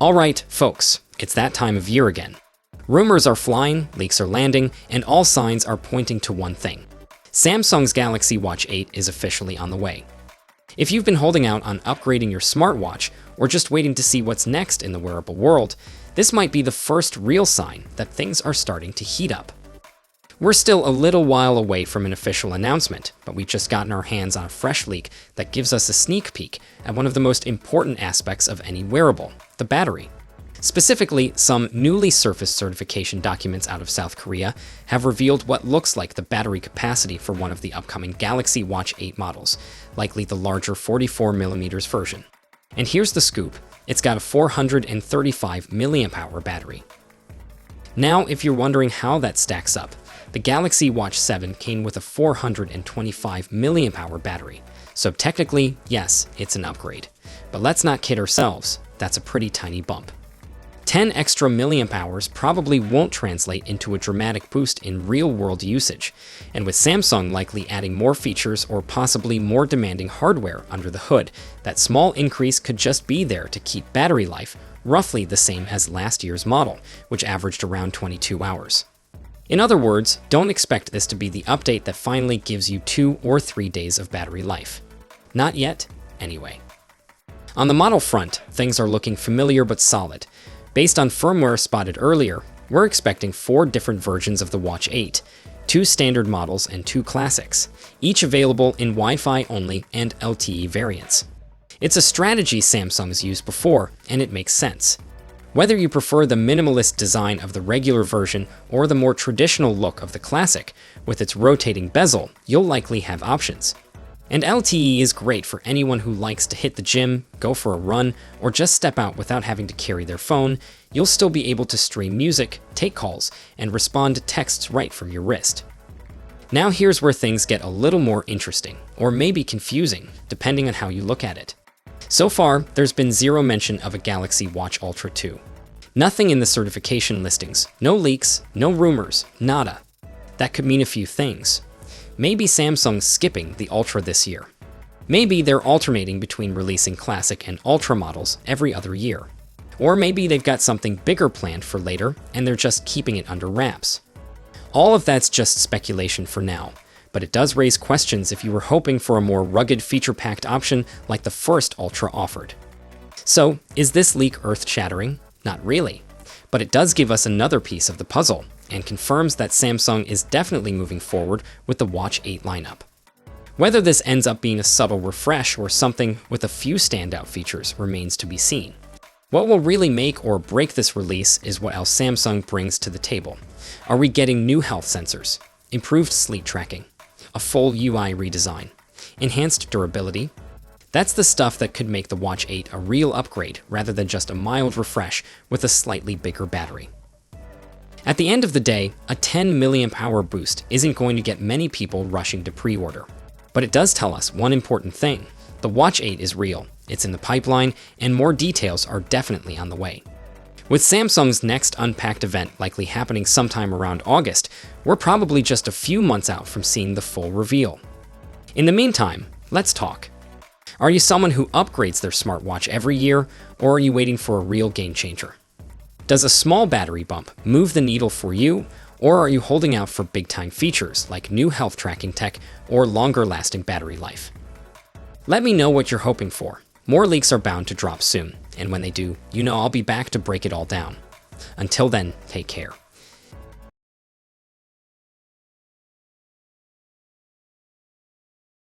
Alright, folks, it's that time of year again. Rumors are flying, leaks are landing, and all signs are pointing to one thing. Samsung's Galaxy Watch 8 is officially on the way. If you've been holding out on upgrading your smartwatch, or just waiting to see what's next in the wearable world, this might be the first real sign that things are starting to heat up. We're still a little while away from an official announcement, but we've just gotten our hands on a fresh leak that gives us a sneak peek at one of the most important aspects of any wearable, the battery. Specifically, some newly surfaced certification documents out of South Korea have revealed what looks like the battery capacity for one of the upcoming Galaxy Watch 8 models, likely the larger 44mm version. And here's the scoop, it's got a 435 mAh battery. Now, if you're wondering how that stacks up, the Galaxy Watch 7 came with a 425 mAh battery, so technically, yes, it's an upgrade. But let's not kid ourselves, that's a pretty tiny bump. 10 extra milliamp-hours probably won't translate into a dramatic boost in real-world usage, and with Samsung likely adding more features or possibly more demanding hardware under the hood, that small increase could just be there to keep battery life roughly the same as last year's model, which averaged around 22 hours. In other words, don't expect this to be the update that finally gives you 2 or 3 days of battery life. Not yet, anyway. On the model front, things are looking familiar but solid. Based on firmware spotted earlier, we're expecting 4 different versions of the Watch 8, 2 standard models and 2 classics, each available in Wi-Fi only and LTE variants. It's a strategy Samsung's used before, and it makes sense. Whether you prefer the minimalist design of the regular version or the more traditional look of the classic, with its rotating bezel, you'll likely have options. And LTE is great for anyone who likes to hit the gym, go for a run, or just step out without having to carry their phone. You'll still be able to stream music, take calls, and respond to texts right from your wrist. Now here's where things get a little more interesting, or maybe confusing, depending on how you look at it. So far, there's been zero mention of a Galaxy Watch Ultra 2. Nothing in the certification listings, no leaks, no rumors, nada. That could mean a few things. Maybe Samsung's skipping the Ultra this year. Maybe they're alternating between releasing Classic and Ultra models every other year. Or maybe they've got something bigger planned for later and they're just keeping it under wraps. All of that's just speculation for now, but it does raise questions if you were hoping for a more rugged feature-packed option like the first Ultra offered. So, is this leak earth-shattering? Not really. But it does give us another piece of the puzzle, and confirms that Samsung is definitely moving forward with the Watch 8 lineup. Whether this ends up being a subtle refresh or something with a few standout features remains to be seen. What will really make or break this release is what else Samsung brings to the table. Are we getting new health sensors, improved sleep tracking, a full UI redesign, enhanced durability? That's the stuff that could make the Watch 8 a real upgrade rather than just a mild refresh with a slightly bigger battery. At the end of the day, a 10 mAh boost isn't going to get many people rushing to pre-order. But it does tell us one important thing. The Watch 8 is real, it's in the pipeline, and more details are definitely on the way. With Samsung's next Unpacked event likely happening sometime around August, we're probably just a few months out from seeing the full reveal. In the meantime, let's talk. Are you someone who upgrades their smartwatch every year, or are you waiting for a real game changer? Does a small battery bump move the needle for you, or are you holding out for big-time features like new health tracking tech or longer-lasting battery life? Let me know what you're hoping for. More leaks are bound to drop soon, and when they do, you know I'll be back to break it all down. Until then, take care.